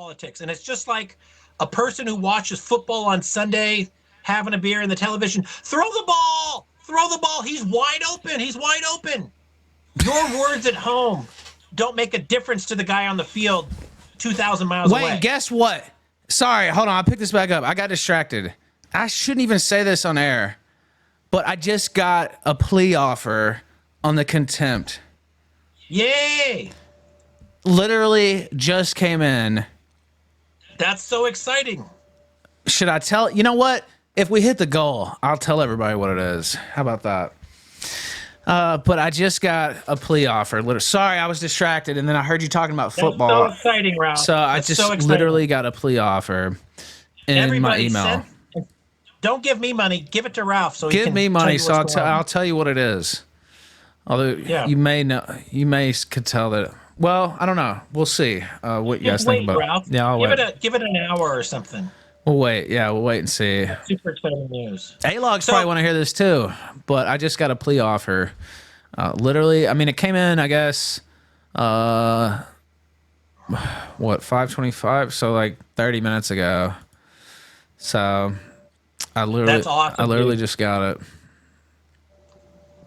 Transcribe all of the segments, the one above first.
politics. And it's just like a person who watches football on Sunday, having a beer in the television. Throw the ball! Throw the ball! He's wide open! He's wide open! Your words at home don't make a difference to the guy on the field 2,000 miles away. Wait, guess what? Sorry, hold on. I'll pick this back up. I got distracted. I shouldn't even say this on air, but I just got a plea offer on the contempt. Yay! Literally just came in. That's so exciting. Should I tell? You know what? If we hit the goal, I'll tell everybody what it is. How about that? But I just got a plea offer. Sorry, I was distracted, and then I heard you talking about football. That's so exciting, Ralph. So I just literally got a plea offer in my email. Don't give me money. Give it to Ralph. So give me money, so I'll tell you what it is. Although you may know, you could tell that. Well, I don't know. We'll see what you guys think about. Ralph. Yeah, I'll wait. Give it an hour or something. We'll wait. Yeah, we'll wait and see. Super exciting news. A-Logs probably want to hear this too, but I just got a plea offer. Literally, I mean, it came in, I guess, 5:25, so like 30 minutes ago. So I literally just got it.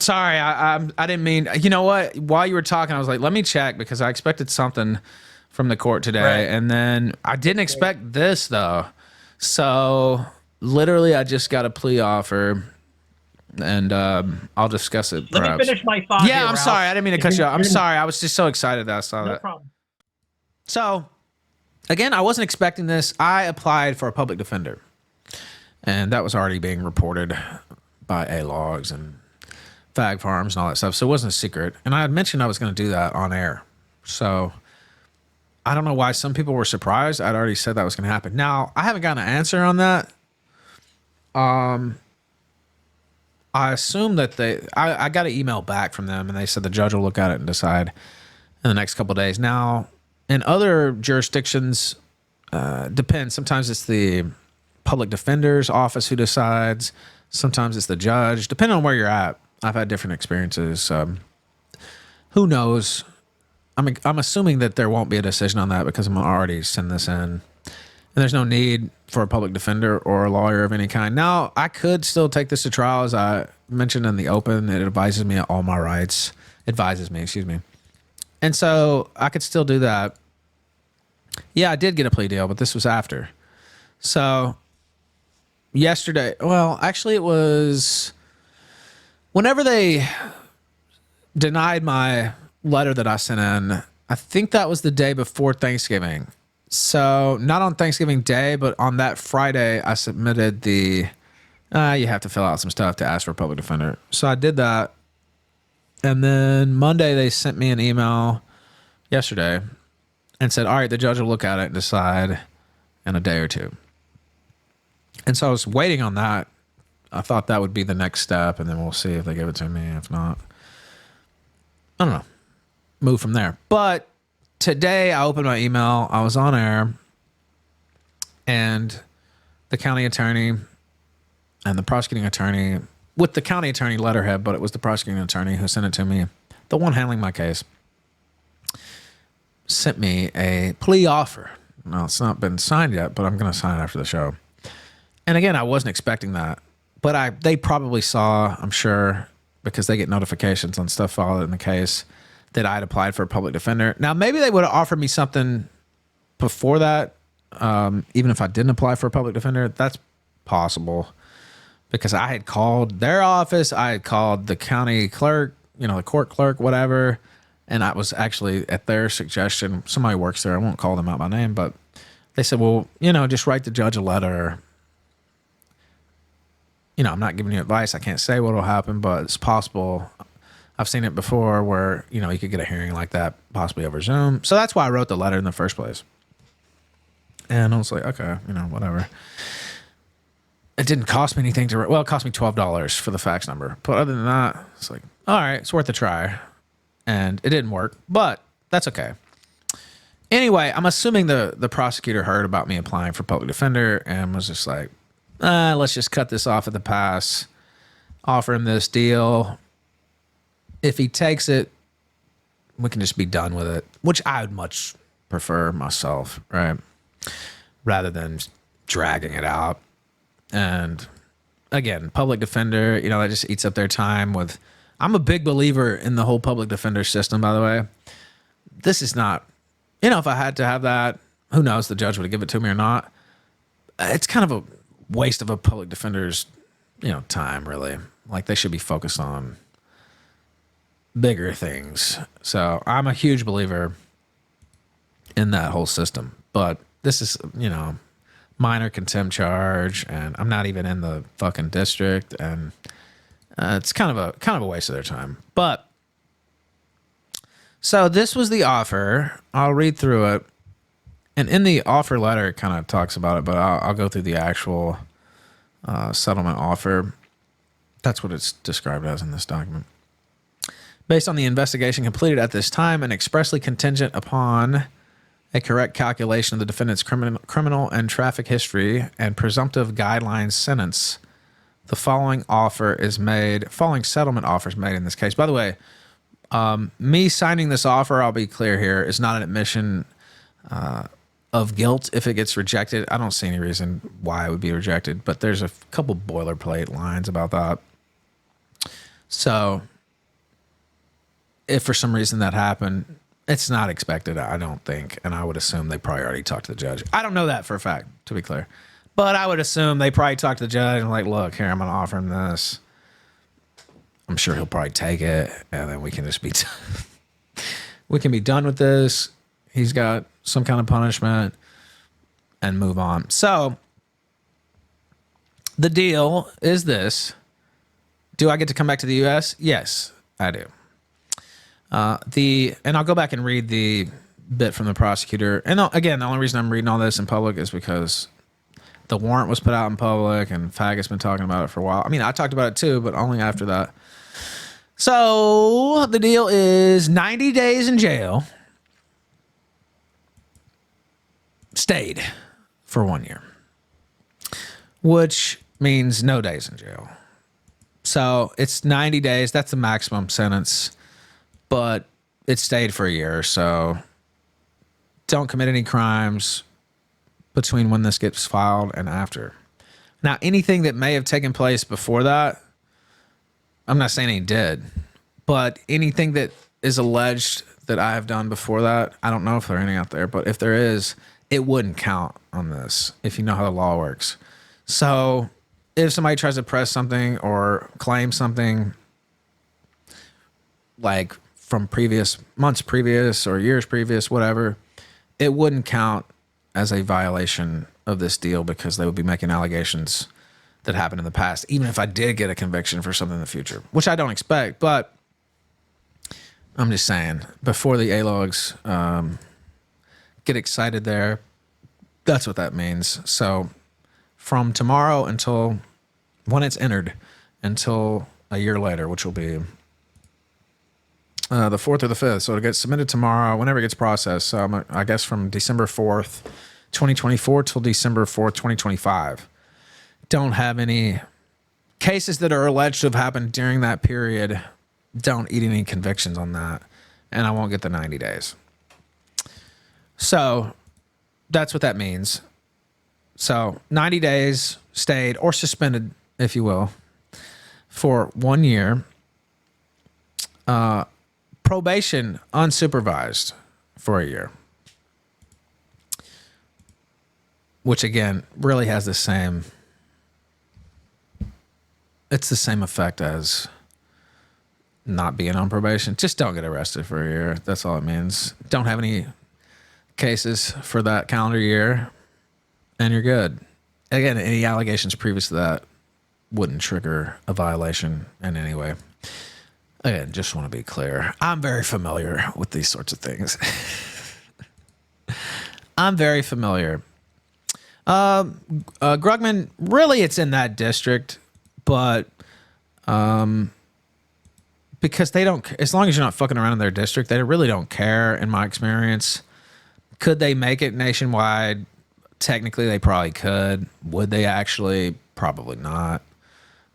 Sorry, I didn't mean. You know what? While you were talking, I was like, let me check because I expected something from the court today, and then I didn't expect this though. So literally, I just got a plea offer, and I'll discuss it. Let me finish my thought. Yeah, I'm sorry. I didn't mean to cut you off. I'm sorry. I was just so excited that I saw that. No problem. So, again, I wasn't expecting this. I applied for a public defender, and that was already being reported by A-Logs and Fag Farms and all that stuff. So it wasn't a secret. And I had mentioned I was going to do that on air. So I don't know why some people were surprised. I'd already said that was going to happen. Now, I haven't gotten an answer on that. I assume that I got an email back from them, and they said the judge will look at it and decide in the next couple of days. Now, in other jurisdictions, depends. Sometimes it's the public defender's office who decides. Sometimes it's the judge, depending on where you're at. I've had different experiences. Who knows? I'm assuming that there won't be a decision on that because I'm already sending this in. And there's no need for a public defender or a lawyer of any kind. Now, I could still take this to trial, as I mentioned in the open. It advises me of all my rights. Advises me, excuse me. And so I could still do that. Yeah, I did get a plea deal, but this was after. So yesterday, well, actually it was whenever they denied my letter that I sent in, I think that was the day before Thanksgiving. So not on Thanksgiving Day, but on that Friday, I submitted the, you have to fill out some stuff to ask for a public defender. So I did that. And then Monday, they sent me an email yesterday and said, all right, the judge will look at it and decide in a day or two. And so I was waiting on that. I thought that would be the next step, and then we'll see if they give it to me. If not, I don't know. Move from there. But today I opened my email. I was on air, and the county attorney and the prosecuting attorney, with the county attorney letterhead, but it was the prosecuting attorney who sent it to me, the one handling my case, sent me a plea offer. Now, it's not been signed yet, but I'm going to sign it after the show. And again, I wasn't expecting that. But they probably saw, I'm sure, because they get notifications on stuff filed in the case, that I had applied for a public defender. Now, maybe they would have offered me something before that, even if I didn't apply for a public defender. That's possible, because I had called their office. I had called the county clerk, the court clerk, whatever, and I was actually, at their suggestion, somebody works there. I won't call them out by name, but they said, well, just write the judge a letter. I'm not giving you advice. I can't say what will happen, but it's possible. I've seen it before where, you could get a hearing like that, possibly over Zoom. So that's why I wrote the letter in the first place. And I was like, okay, whatever. It didn't cost me anything to write. Well, it cost me $12 for the fax number. But other than that, it's like, all right, it's worth a try. And it didn't work, but that's okay. Anyway, I'm assuming the prosecutor heard about me applying for public defender and was just like, let's just cut this off at the pass, offer him this deal. If he takes it, we can just be done with it, which I would much prefer myself, right? rather than dragging it out. And again, public defender, that just eats up their time with. I'm a big believer in the whole public defender system, by the way. This is not, if I had to have that, who knows, the judge would give it to me or not. It's kind of a waste of a public defender's, time, really. Like, they should be focused on bigger things. So I'm a huge believer in that whole system. But this is, minor contempt charge, and I'm not even in the fucking district, and it's kind of a waste of their time. But so this was the offer. I'll read through it, and in the offer letter, it kind of talks about it, but I'll go through the actual settlement offer. That's what it's described as in this document. Based on the investigation completed at this time and expressly contingent upon a correct calculation of the defendant's criminal and traffic history and presumptive guidelines sentence, the following settlement offer is made in this case. By the way, me signing this offer, I'll be clear here, is not an admission of guilt if it gets rejected. I don't see any reason why it would be rejected, but there's a couple boilerplate lines about that. So if for some reason that happened, it's not expected, I don't think, and I would assume they probably already talked to the judge. I don't know that for a fact, to be clear. But I would assume they probably talked to the judge and like, look, here, I'm going to offer him this. I'm sure he'll probably take it, and then we can just be we can be done with this. He's got some kind of punishment and move on. So the deal is this. Do I get to come back to the U.S.? Yes, I do. And I'll go back and read the bit from the prosecutor. And again, the only reason I'm reading all this in public is because the warrant was put out in public and Faggot's been talking about it for a while. I mean, I talked about it too, but only after that. So the deal is 90 days in jail, stayed for 1 year, which means no days in jail. So it's 90 days. That's the maximum sentence. But it stayed for a year, so don't commit any crimes between when this gets filed and after. Now, anything that may have taken place before that, I'm not saying he did, but anything that is alleged that I have done before that, I don't know if there's anything out there, but if there is, it wouldn't count on this, if you know how the law works. So if somebody tries to press something or claim something like from months previous or years previous, whatever, it wouldn't count as a violation of this deal because they would be making allegations that happened in the past, even if I did get a conviction for something in the future, which I don't expect. But I'm just saying, before the ALOGs get excited there, that's what that means. So from tomorrow until when it's entered, until a year later, which will be the 4th or the 5th. So it gets submitted tomorrow, whenever it gets processed. So I guess from December 4th, 2024 till December 4th, 2025. Don't have any cases that are alleged to have happened during that period. Don't eat any convictions on that. And I won't get the 90 days. So that's what that means. So 90 days stayed or suspended, if you will, for 1 year. Probation unsupervised for a year, which again really has the same effect as not being on probation. Just don't get arrested for a year. That's all it means. Don't have any cases for that calendar year and you're good. Again, any allegations previous to that wouldn't trigger a violation in any way. Again, just want to be clear. I'm very familiar with these sorts of things. I'm very familiar. Grugman, really it's in that district, but because they don't, as long as you're not fucking around in their district, they really don't care, in my experience. Could they make it nationwide? Technically, they probably could. Would they actually? Probably not.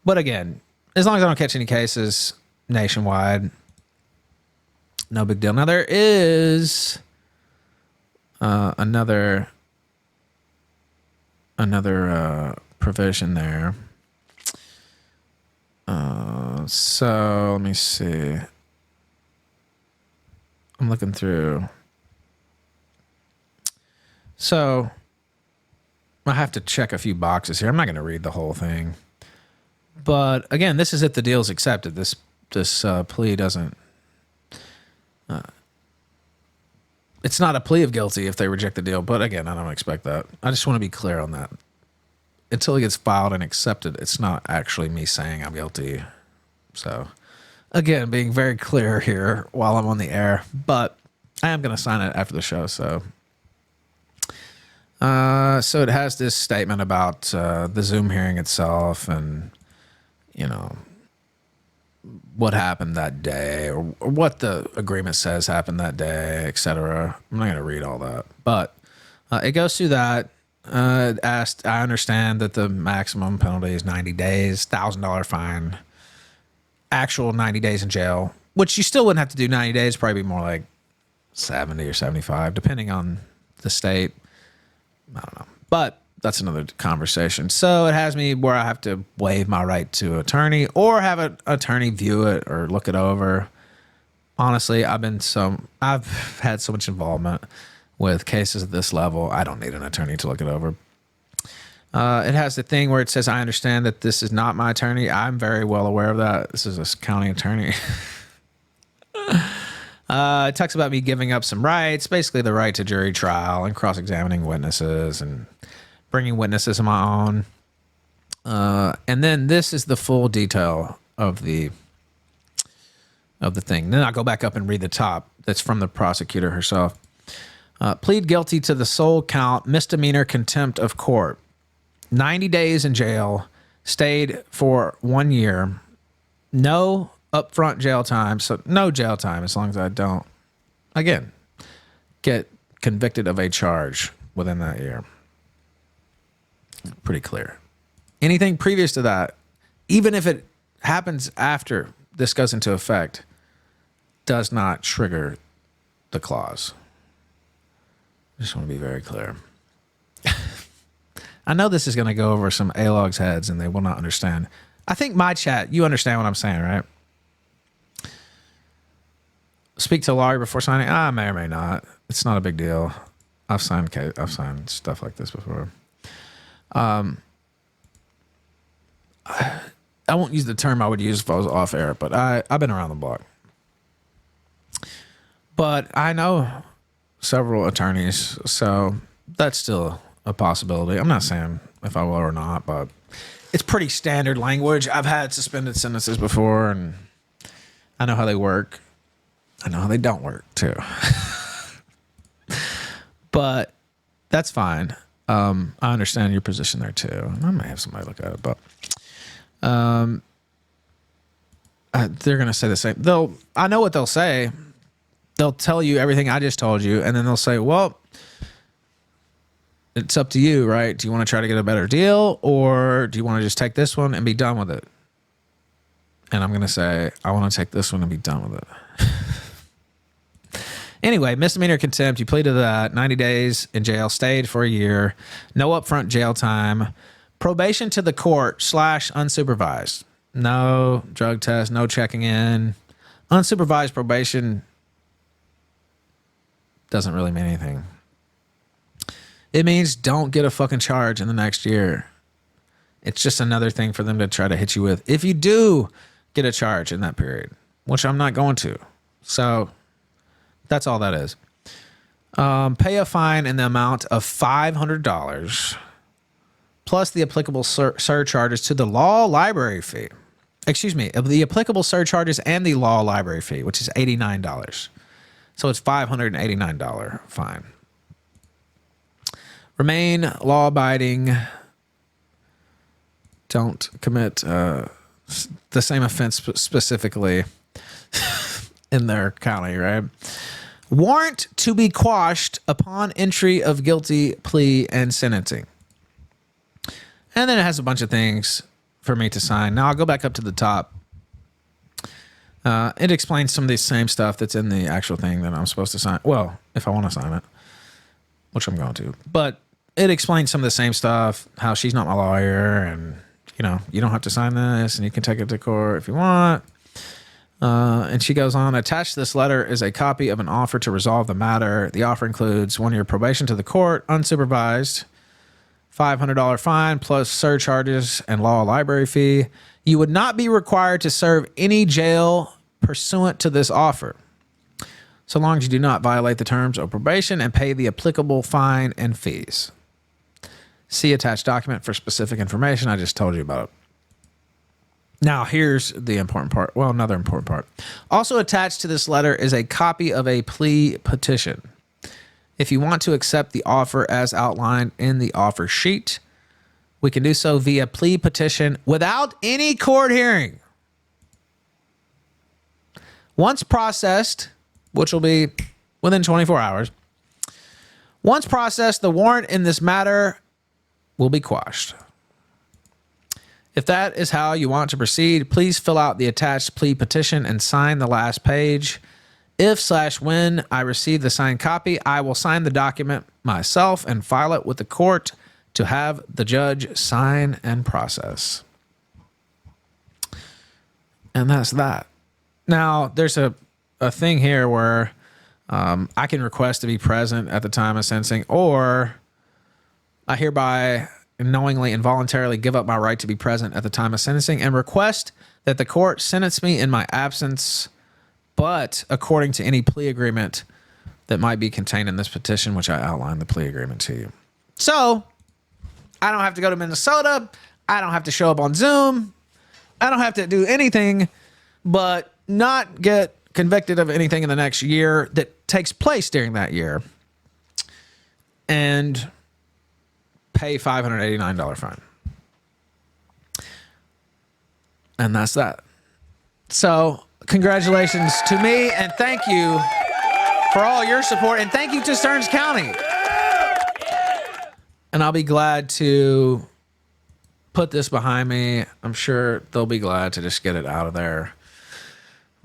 But again, as long as I don't catch any cases nationwide, no big deal. Now there is another another provision there. So let me see. I'm looking through. So I have to check a few boxes here. I'm not going to read the whole thing. But again, this is if the deal's accepted. This plea doesn't. It's not a plea of guilty if they reject the deal. But again, I don't expect that. I just want to be clear on that. Until it gets filed and accepted, it's not actually me saying I'm guilty. So, again, being very clear here while I'm on the air. But I am going to sign it after the show. So it has this statement about the Zoom hearing itself and, you know, what happened that day or what the agreement says happened that day, etc. I'm not going to read all that. But it goes through that. I understand that the maximum penalty is 90 days, $1,000 fine, actual 90 days in jail, which you still wouldn't have to do 90 days, probably be more like 70 or 75, depending on the state. I don't know. But that's another conversation. So it has me where I have to waive my right to attorney or have an attorney view it or look it over. Honestly, I've had so much involvement with cases at this level. I don't need an attorney to look it over. It has the thing where it says, I understand that this is not my attorney. I'm very well aware of that. This is a county attorney. It talks about me giving up some rights, basically the right to jury trial and cross-examining witnesses and bringing witnesses of my own. And then this is the full detail of the thing. Then I'll go back up and read the top. That's from the prosecutor herself. Plead guilty to the sole count, misdemeanor contempt of court. 90 days in jail, stayed for 1 year. No upfront jail time, so no jail time as long as I don't, again, get convicted of a charge within that year. Pretty clear. Anything previous to that, even if it happens after this goes into effect, does not trigger the clause. Just want to be very clear. I know this is going to go over some ALOG's heads and they will not understand. I think my chat, you understand what I'm saying, right? Speak to a lawyer before signing. I may or may not. It's not a big deal. I've signed stuff like this before. I won't use the term I would use if I was off air, but I've been around the block. But I know several attorneys, so that's still a possibility. I'm not saying if I will or not, but it's pretty standard language. I've had suspended sentences before, and I know how they work. I know how they don't work, too. But that's fine. I understand your position there, too. I may have somebody look at it, but they're going to say the same. I know what they'll say. They'll tell you everything I just told you, and then they'll say, well, it's up to you, right? Do you want to try to get a better deal, or do you want to just take this one and be done with it? And I'm going to say, I want to take this one and be done with it. Anyway, misdemeanor contempt, you pleaded to that, 90 days in jail, stayed for a year, no upfront jail time, probation to the court / unsupervised. No drug test, no checking in. Unsupervised probation doesn't really mean anything. It means don't get a fucking charge in the next year. It's just another thing for them to try to hit you with if you do get a charge in that period, which I'm not going to. So that's all that is. Pay a fine in the amount of $500 plus the applicable surcharges to the law library fee. Excuse me, the applicable surcharges and the law library fee, which is $89. So it's $589 fine. Remain law-abiding. Don't commit the same offense specifically in their county, right? Warrant to be quashed upon entry of guilty plea and sentencing. And then it has a bunch of things for me to sign. Now I'll go back up to the top. It explains some of the same stuff that's in the actual thing that I'm supposed to sign. Well, if I want to sign it, which I'm going to. But it explains some of the same stuff, how she's not my lawyer, and, you don't have to sign this, and you can take it to court if you want. And she goes on, attached to this letter is a copy of an offer to resolve the matter. The offer includes 1 year probation to the court, unsupervised, $500 fine plus surcharges and law library fee. You would not be required to serve any jail pursuant to this offer, so long as you do not violate the terms of probation and pay the applicable fine and fees. See attached document for specific information. I just told you about it. Now, here's the important part. Well, another important part. Also attached to this letter is a copy of a plea petition. If you want to accept the offer as outlined in the offer sheet, we can do so via plea petition without any court hearing. Once processed, which will be within 24 hours, once processed, the warrant in this matter will be quashed. If that is how you want to proceed, please fill out the attached plea petition and sign the last page. If/when I receive the signed copy, I will sign the document myself and file it with the court to have the judge sign and process. And that's that. Now, there's a thing here where I can request to be present at the time of sentencing, or I hereby knowingly and voluntarily give up my right to be present at the time of sentencing and request that the court sentence me in my absence, but according to any plea agreement that might be contained in this petition, which I outlined the plea agreement to you. So I don't have to go to Minnesota. I don't have to show up on Zoom. I don't have to do anything but not get convicted of anything in the next year that takes place during that year and pay $589 fine. And that's that. So congratulations to me, and thank you for all your support, and thank you to Stearns County. And I'll be glad to put this behind me. I'm sure they'll be glad to just get it out of their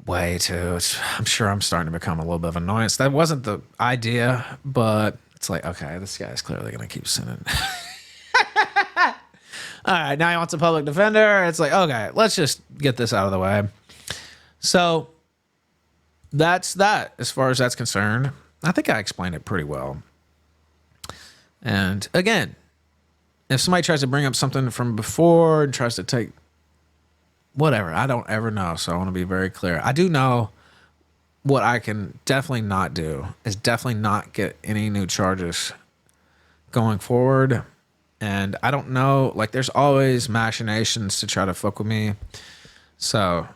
way too. I'm sure I'm starting to become a little bit of an annoyance. That wasn't the idea, but it's like, okay, this guy's clearly going to keep sending. All right, now he wants a public defender. It's like, okay, let's just get this out of the way. So that's that as far as that's concerned. I think I explained it pretty well. And again, if somebody tries to bring up something from before and tries to take whatever, I don't ever know. So I want to be very clear. I do know what I can definitely not do is definitely not get any new charges going forward. And I don't know, like, there's always machinations to try to fuck with me. So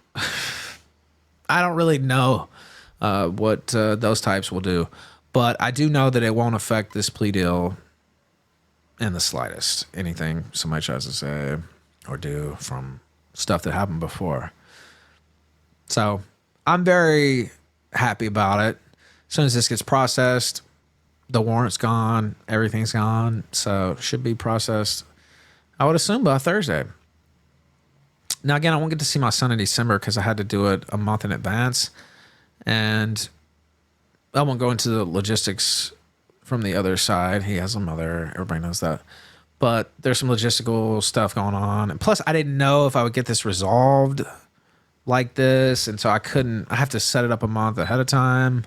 I don't really know what those types will do. But I do know that it won't affect this plea deal in the slightest. Anything somebody tries to say or do from stuff that happened before. So I'm very happy about it. As soon as this gets processed, the warrant's gone, everything's gone, so it should be processed, I would assume, by Thursday. Now, again, I won't get to see my son in December because I had to do it a month in advance, and I won't go into the logistics from the other side. He has a mother, everybody knows that. But there's some logistical stuff going on, and plus I didn't know if I would get this resolved like this, and so I have to set it up a month ahead of time.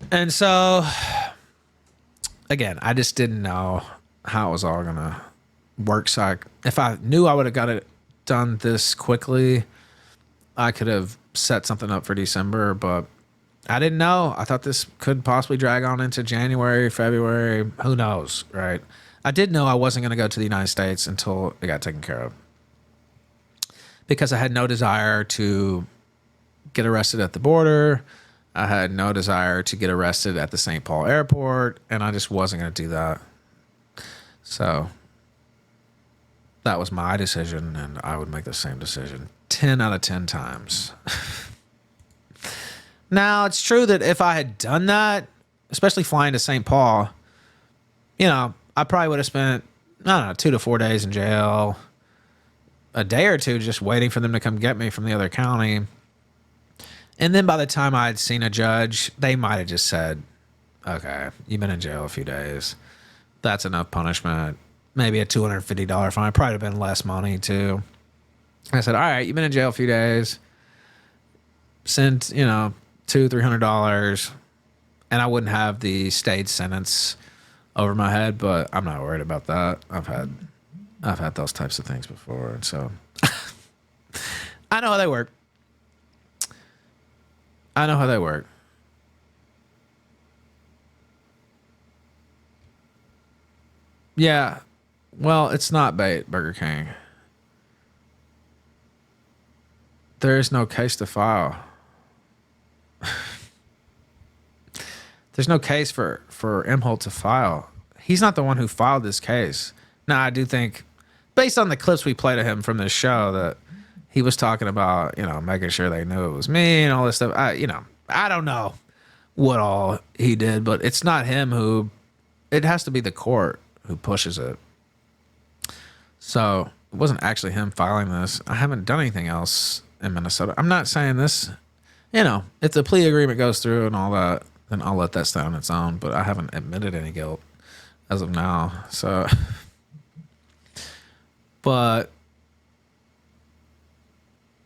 And so again, I just didn't know how it was all gonna work. So if I knew I would have got it done this quickly, I could have set something up for December, but I didn't know. I thought this could possibly drag on into January, February, who knows, right? I did know I wasn't gonna go to the United States until it got taken care of, because I had no desire to get arrested at the border. I had no desire to get arrested at the St. Paul airport, and I just wasn't going to do that. So that was my decision, and I would make the same decision 10 out of 10 times. Now, it's true that if I had done that, especially flying to St. Paul, I probably would have spent, I don't know, 2 to 4 days in jail, a day or two just waiting for them to come get me from the other county. And then by the time I had seen a judge, they might have just said, okay, you've been in jail a few days. That's enough punishment. Maybe a $250 fine. Probably have been less money too. I said, all right, you've been in jail a few days. Send, $200-$300, and I wouldn't have the state sentence over my head, but I'm not worried about that. I've had those types of things before, and so I know how they work. I know how they work. Yeah. Well, it's not bait, Burger King. There is no case to file. There's no case for Imholt to file. He's not the one who filed this case. Now, I do think, based on the clips we played of him from this show, that he was talking about, making sure they knew it was me and all this stuff. I don't know what all he did, but it's not him who, it has to be the court who pushes it. So it wasn't actually him filing this. I haven't done anything else in Minnesota. I'm not saying this, if the plea agreement goes through and all that, then I'll let that stand on its own, but I haven't admitted any guilt as of now. So, but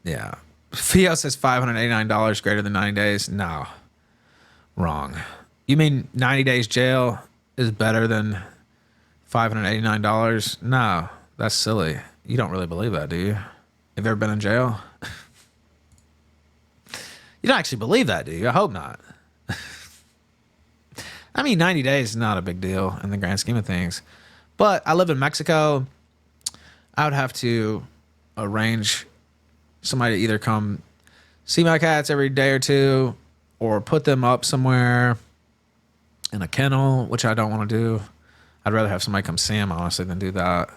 yeah. Fio says $589 greater than 90 days. No, wrong. You mean 90 days jail is better than $589? No, that's silly. You don't really believe that, do you? Have you ever been in jail? You don't actually believe that, do you? I hope not. I mean, 90 days is not a big deal in the grand scheme of things. But I live in Mexico. I would have to arrange somebody to either come see my cats every day or two or put them up somewhere in a kennel, which I don't want to do. I'd rather have somebody come see them, honestly, than do that.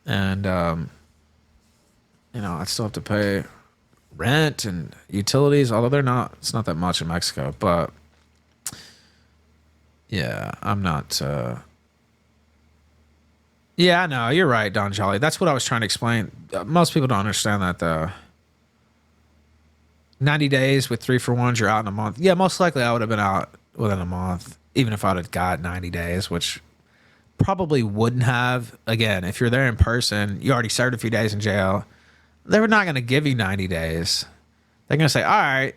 And, I'd still have to pay rent and utilities, although it's not that much in Mexico, but yeah, I'm not, yeah, I know, you're right, Don Jolly. That's what I was trying to explain. Most people don't understand that, though. 90 days with 3-for-1s, you're out in a month. Yeah, most likely I would have been out within a month, even if I'd have got 90 days, which probably wouldn't have. Again, if you're there in person, you already served a few days in jail. They're not going to give you 90 days. They're going to say, all right,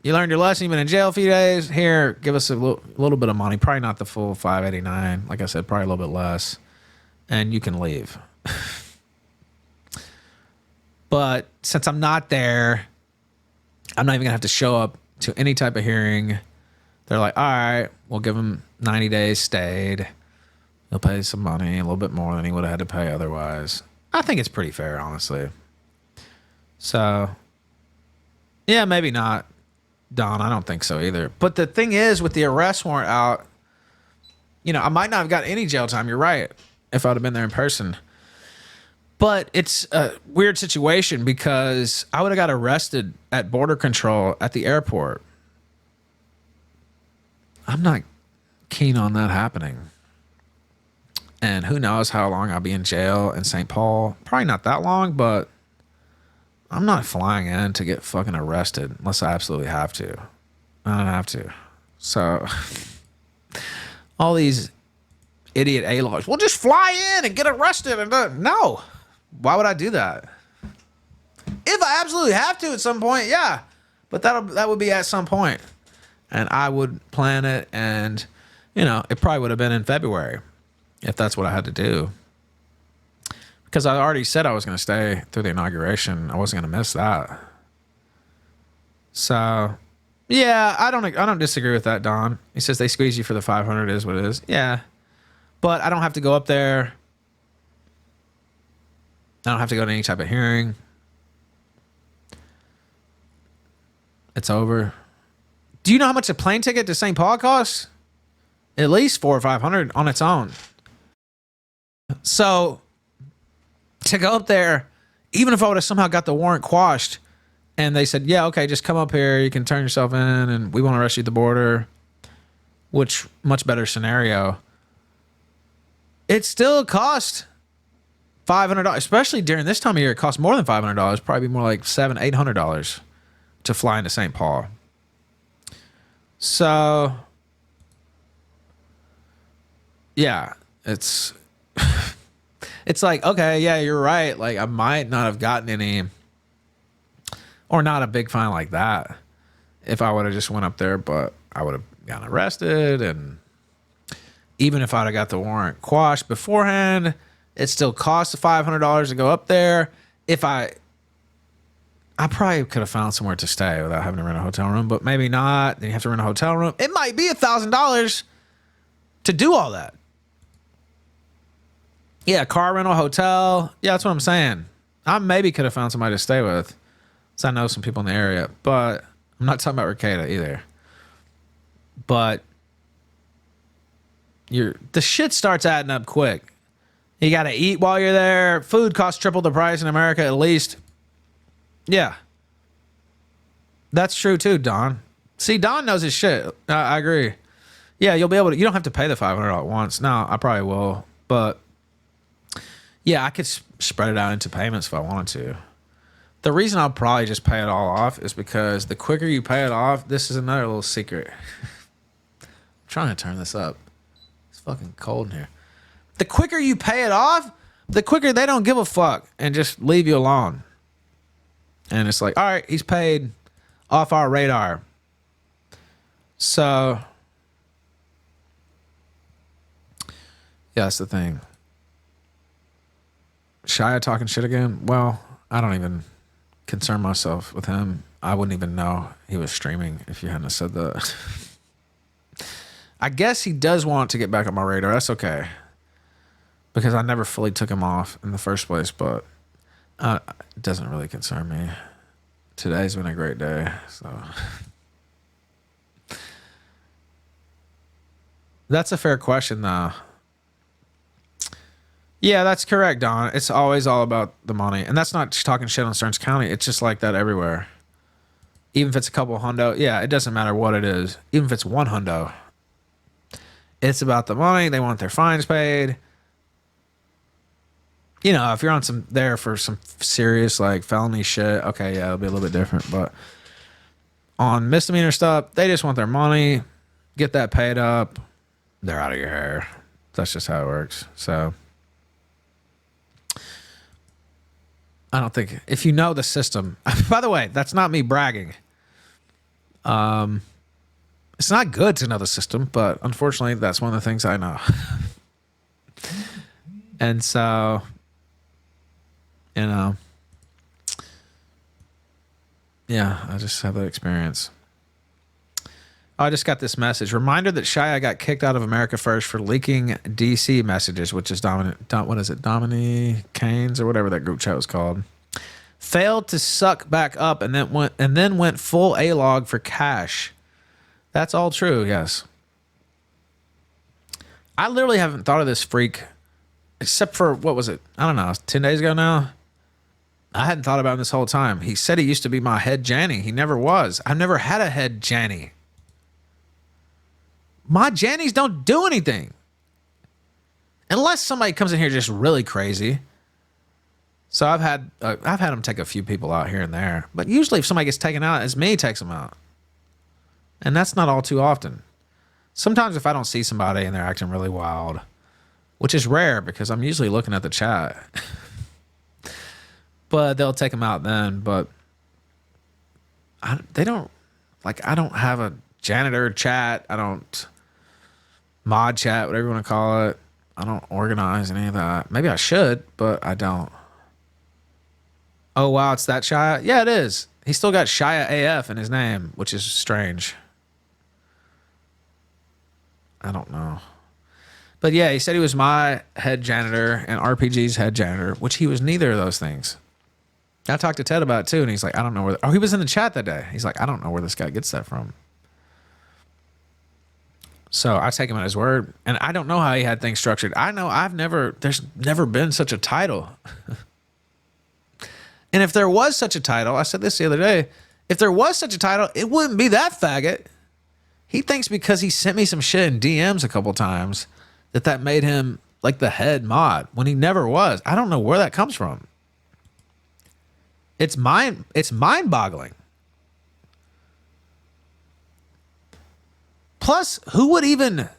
you learned your lesson, you've been in jail a few days. Here, give us a little bit of money. Probably not the full $589. Like I said, probably a little bit less. And you can leave. But since I'm not there, I'm not even going to have to show up to any type of hearing. They're like, all right, we'll give him 90 days stayed. He'll pay some money, a little bit more than he would have had to pay otherwise. I think it's pretty fair, honestly. So, yeah, maybe not, Don. I don't think so either. But the thing is, with the arrest warrant out, I might not have got any jail time. You're right, if I'd have been there in person. But it's a weird situation because I would have got arrested at border control at the airport. I'm not keen on that happening. And who knows how long I'll be in jail in St. Paul. Probably not that long, but I'm not flying in to get fucking arrested unless I absolutely have to. I don't have to. So, all these idiot A-logs, well, just fly in and get arrested. And no. Why would I do that? If I absolutely have to at some point, yeah. But that would be at some point. And I would plan it, and, it probably would have been in February if that's what I had to do. Because I already said I was going to stay through the inauguration. I wasn't going to miss that. So, yeah, I don't disagree with that, Don. He says they squeeze you for the 500 is what it is. Yeah. But I don't have to go up there. I don't have to go to any type of hearing. It's over. Do you know how much a plane ticket to St. Paul costs? At least $400 or $500 on its own. So, to go up there, even if I would have somehow got the warrant quashed, and they said, yeah, okay, just come up here, you can turn yourself in, and we won't arrest you at the border, which, much better scenario, it still cost $500, especially during this time of year. It costs more than $500, probably more like $700-$800 to fly into St. Paul. So, yeah, it's it's like, okay, yeah, you're right. Like I might not have gotten any, or not a big fine like that if I would have just went up there, but I would have gotten arrested, and even if I'd have got the warrant quashed beforehand, it still costs $500 to go up there. If I probably could have found somewhere to stay without having to rent a hotel room, but maybe not. Then you have to rent a hotel room. It might be $1,000 to do all that. Yeah, car rental, hotel. Yeah, that's what I'm saying. I maybe could have found somebody to stay with, because I know some people in the area, but I'm not talking about Ricada either. But the shit starts adding up quick. You got to eat while you're there. Food costs triple the price in America at least. Yeah. That's true too, Don. See, Don knows his shit. I agree. Yeah, you'll be able to, you don't have to pay the $500 at once. No, I probably will. But yeah, I could spread it out into payments if I wanted to. The reason I'll probably just pay it all off is because the quicker you pay it off, this is another little secret. I'm trying to turn this up. It's fucking cold in here. The quicker you pay it off, the quicker they don't give a fuck and just leave you alone. And it's like, all right, he's paid off our radar. So, yeah, that's the thing. Shia talking shit again? Well, I don't even concern myself with him. I wouldn't even know he was streaming if you hadn't said that. I guess he does want to get back on my radar. That's okay, because I never fully took him off in the first place, but it doesn't really concern me. Today's been a great day, so. That's a fair question, though. Yeah, that's correct, Don. It's always all about the money. And that's not talking shit on Stearns County. It's just like that everywhere. Even if it's a couple hundo. Yeah, it doesn't matter what it is. Even if it's one hundo. It's about the money. They want their fines paid. You know, if you're on there for some serious like felony shit, okay, yeah, it'll be a little bit different. But on misdemeanor stuff, they just want their money, get that paid up, they're out of your hair. That's just how it works. So I don't think, if you know the system, by the way, that's not me bragging. It's not good to know the system, but unfortunately, that's one of the things I know. And so, you know, yeah, I just have that experience. Oh, I just got this message. Reminder that Shia got kicked out of America First for leaking DC messages, which is what is it? Dominique Canes or whatever that group chat was called. Failed to suck back up and then went full A-log for cash. That's all true, yes. I literally haven't thought of this freak except for, what was it? I don't know, 10 days ago now? I hadn't thought about him this whole time. He said he used to be my head Janny. He never was. I've never had a head Janny. My Jannies don't do anything. Unless somebody comes in here just really crazy. So I've had him take a few people out here and there. But usually if somebody gets taken out, it's me takes them out. And that's not all too often. Sometimes if I don't see somebody and they're acting really wild, which is rare because I'm usually looking at the chat. But they'll take them out then. But I don't have a janitor chat. I don't mod chat, whatever you want to call it. I don't organize any of that. Maybe I should, but I don't. Oh, wow, it's that Shia? Yeah, it is. He still got Shia AF in his name, which is strange. I don't know. But yeah, he said he was my head janitor and RPG's head janitor, which he was neither of those things. I talked to Ted about it too, and he's like, I don't know where... he was in the chat that day. He's like, I don't know where this guy gets that from. So I take him at his word, and I don't know how he had things structured. I know there's never been such a title. And if there was such a title, I said this the other day, if there was such a title, it wouldn't be that faggot. He thinks because he sent me some shit in DMs a couple times that made him like the head mod when he never was. I don't know where that comes from. It's mind-boggling. Plus, who would even,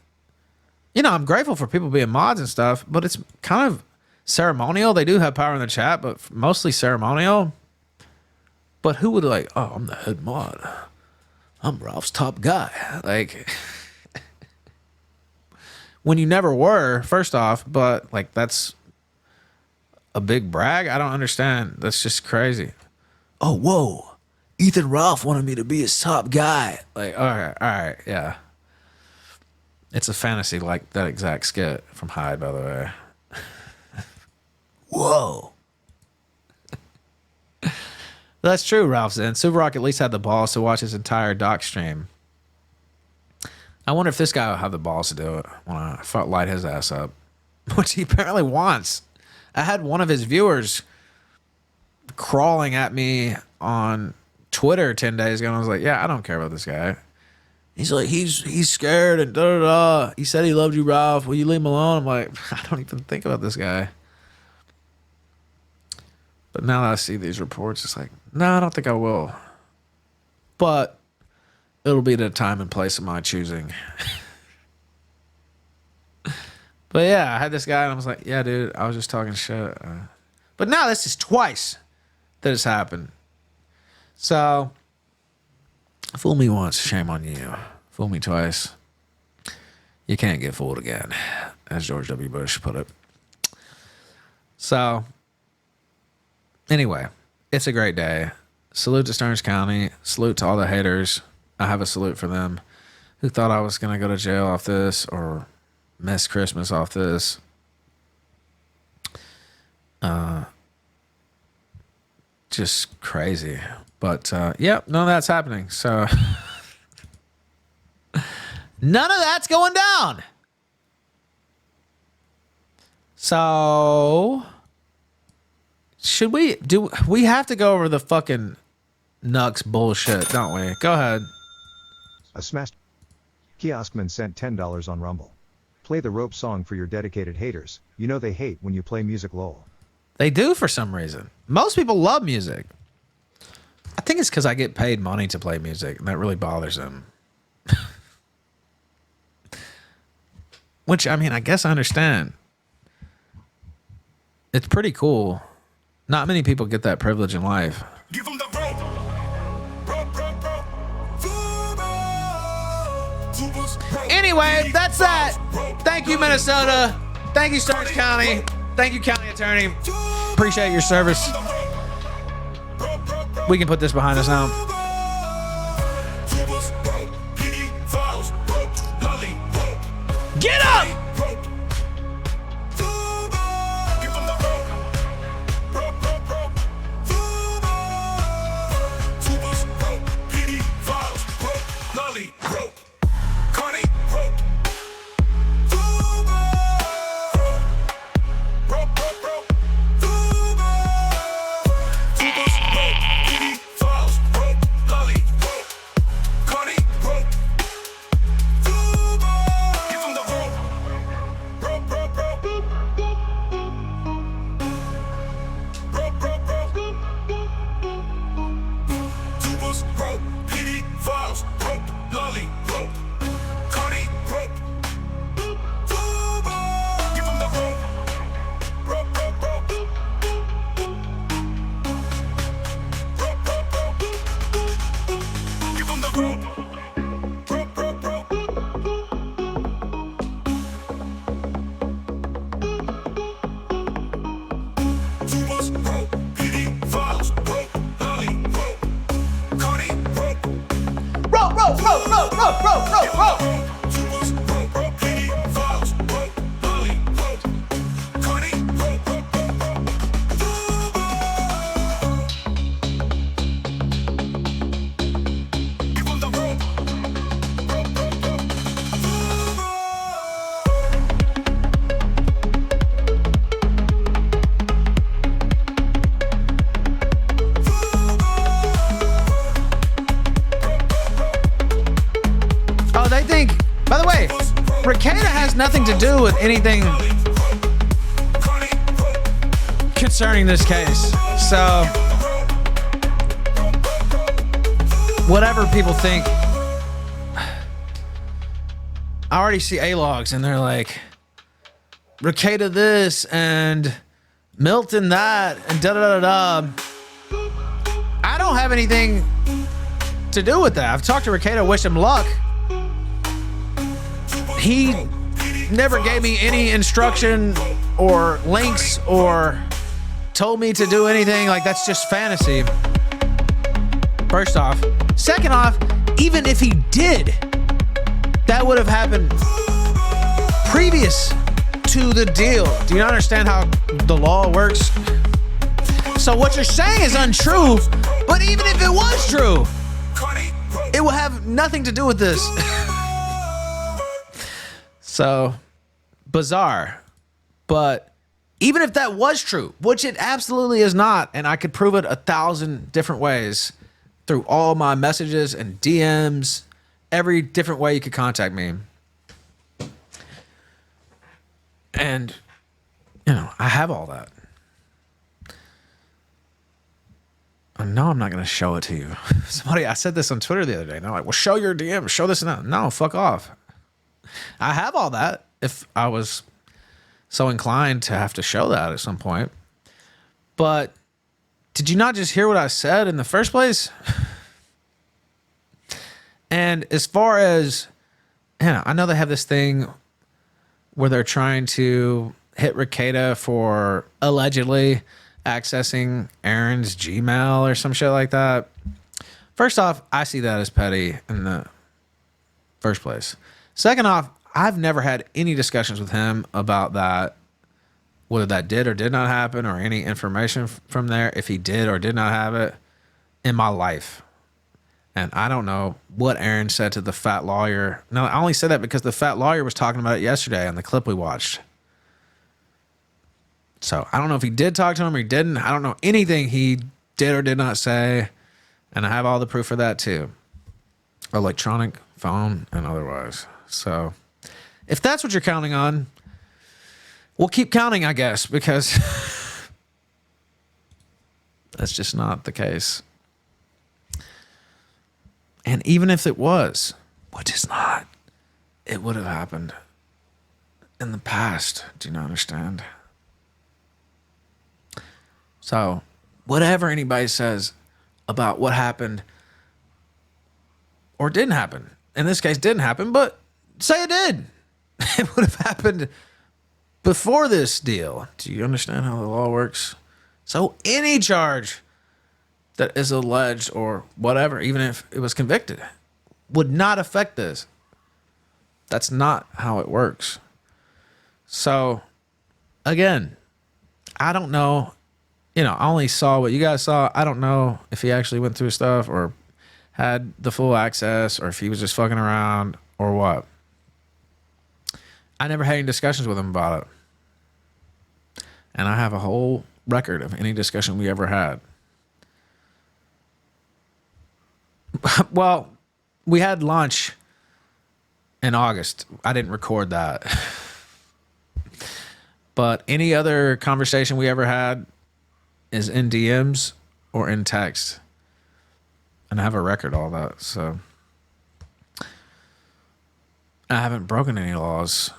you know, I'm grateful for people being mods and stuff, but it's kind of ceremonial. They do have power in the chat, but mostly ceremonial. But who would like, oh, I'm the head mod. I'm Ralph's top guy. Like, when you never were, first off, but like that's a big brag. I don't understand. That's just crazy. Oh, whoa. Ethan Ralph wanted me to be his top guy. Like, all right, yeah. It's a fantasy like that exact skit from Hyde, by the way. Whoa. That's true, Ralph said. Superrock at least had the balls to watch his entire doc stream. I wonder if this guy will have the balls to do it when I light his ass up, which he apparently wants. I had one of his viewers crawling at me on Twitter 10 days ago, and I was like, yeah, I don't care about this guy. He's like, he's scared and da-da-da. He said he loved you, Ralph. Will you leave him alone? I'm like, I don't even think about this guy. But now that I see these reports, it's like, no, I don't think I will. But it'll be at a time and place of my choosing. But yeah, I had this guy and I was like, yeah, dude, I was just talking shit. But now this is twice that it's happened. So, fool me once, shame on you. Fool me twice, you can't get fooled again, as George W. Bush put it. So, anyway, it's a great day. Salute to Stearns County. Salute to all the haters. I have a salute for them who thought I was going to go to jail off this or miss Christmas off this. Just crazy. But, yeah, none of that's happening. So, none of that's going down. So, should we have to go over the fucking Nux bullshit, don't we? Go ahead. A smashed kioskman sent $10 on Rumble. Play the rope song for your dedicated haters. You know they hate when you play music, lol. They do for some reason. Most people love music. I think it's because I get paid money to play music, and that really bothers them. Which, I mean, I guess I understand. It's pretty cool. Not many people get that privilege in life. Give them the rope. Anyway, that's that. Thank you, Minnesota. Thank you, Stearns County. Thank you, County Attorney. Appreciate your service. We can put this behind us now. Get up! Nothing to do with anything concerning this case. So, whatever people think, I already see A-logs, and they're like, Rekieta this, and Milton that, and da-da-da-da-da. I don't have anything to do with that. I've talked to Rekieta, wish him luck. He never gave me any instruction or links or told me to do anything. Like, that's just fantasy. First off. Second off, even if he did, that would have happened previous to the deal. Do you not understand how the law works? So what you're saying is untrue, but even if it was true, it will have nothing to do with this. So, bizarre. But even if that was true, which it absolutely is not, and I could prove it 1,000 different ways through all my messages and DMs, every different way you could contact me. And, you know, I have all that. No, I'm not going to show it to you. I said this on Twitter the other day. And I'm like, well, show your DM, show this and that. No, fuck off. I have all that if I was so inclined to have to show that at some point. But did you not just hear what I said in the first place? And as far as, I know they have this thing where they're trying to hit Rekieta for allegedly accessing Aaron's Gmail or some shit like that. First off, I see that as petty in the first place. Second off, I've never had any discussions with him about that, whether that did or did not happen or any information from there, if he did or did not have it in my life. And I don't know what Aaron said to the fat lawyer. No, I only said that because the fat lawyer was talking about it yesterday on the clip we watched. So I don't know if he did talk to him or he didn't. I don't know anything he did or did not say. And I have all the proof for that too. Electronic, phone, and otherwise. So if that's what you're counting on, we'll keep counting, I guess, because that's just not the case. And even if it was, which is not, it would have happened in the past. Do you not understand? So, whatever anybody says about what happened or didn't happen, in this case didn't happen, but say it did. It would have happened before this deal. Do you understand how the law works? So any charge that is alleged or whatever, even if it was convicted, would not affect this. That's not how it works. So, again, I don't know. I only saw what you guys saw. I don't know if he actually went through stuff or had the full access or if he was just fucking around or what. I never had any discussions with him about it. And I have a whole record of any discussion we ever had. Well, we had lunch in August. I didn't record that. But any other conversation we ever had is in DMs or in text. And I have a record of all that. So I haven't broken any laws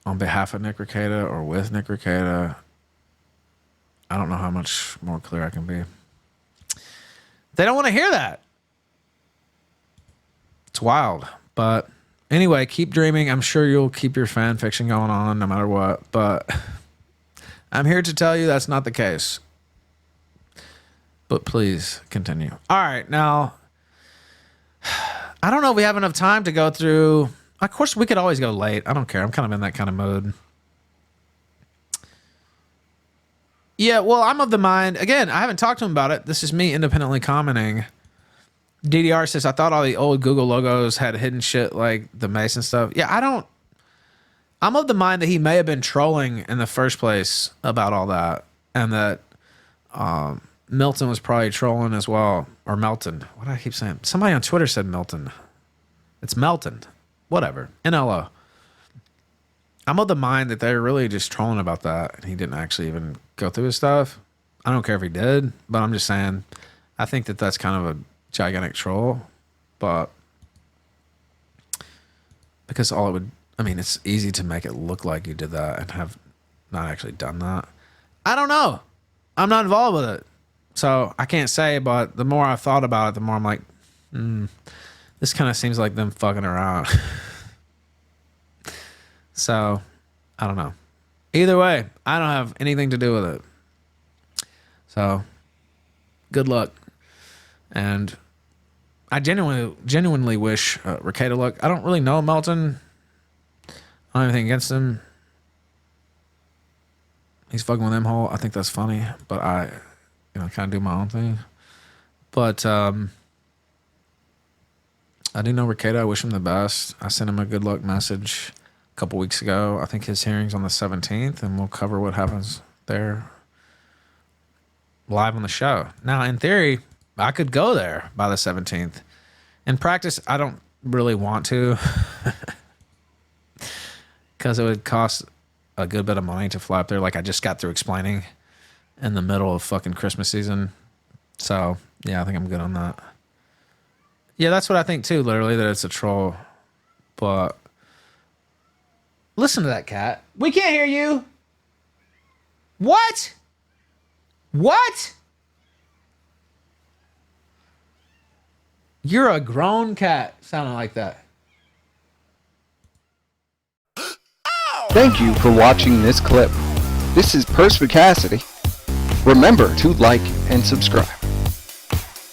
on behalf of Nick Rekieta or with Nick Rekieta. I don't know how much more clear I can be. They don't want to hear that. It's wild. But anyway, keep dreaming. I'm sure you'll keep your fan fiction going on no matter what. But I'm here to tell you that's not the case. But please continue. All right. Now, I don't know if we have enough time to go through. Of course, we could always go late. I don't care. I'm kind of in that kind of mood. Yeah, well, I'm of the mind. Again, I haven't talked to him about it. This is me independently commenting. DDR says, I thought all the old Google logos had hidden shit like the Mason stuff. Yeah, I'm of the mind that he may have been trolling in the first place about all that. And that Milton was probably trolling as well. Or Melton. What do I keep saying? Somebody on Twitter said Milton. It's Melton. Whatever. NLO. I'm of the mind that they're really just trolling about that. And he didn't actually even go through his stuff. I don't care if he did. But I'm just saying, I think that that's kind of a gigantic troll. But because all it would I mean, it's easy to make it look like you did that and have not actually done that. I don't know. I'm not involved with it. So I can't say, but the more I've thought about it, the more I'm like, this kind of seems like them fucking around. So, I don't know. Either way, I don't have anything to do with it. So, good luck. And I genuinely wish Rekieta luck. I don't really know Melton. I don't have anything against him. He's fucking with them whole. I think that's funny, but I, kind of do my own thing. But I do know Rekieta. I wish him the best. I sent him a good luck message a couple weeks ago. I think his hearing's on the 17th, and we'll cover what happens there live on the show. Now, in theory, I could go there by the 17th. In practice, I don't really want to because it would cost a good bit of money to fly up there, like I just got through explaining, in the middle of fucking Christmas season. So, yeah, I think I'm good on that. Yeah, that's what I think too, literally, that it's a troll. But listen to that cat. We can't hear you. What? What? You're a grown cat sounding like that. Thank you for watching this clip. This is Perspicacity. Remember to like and subscribe.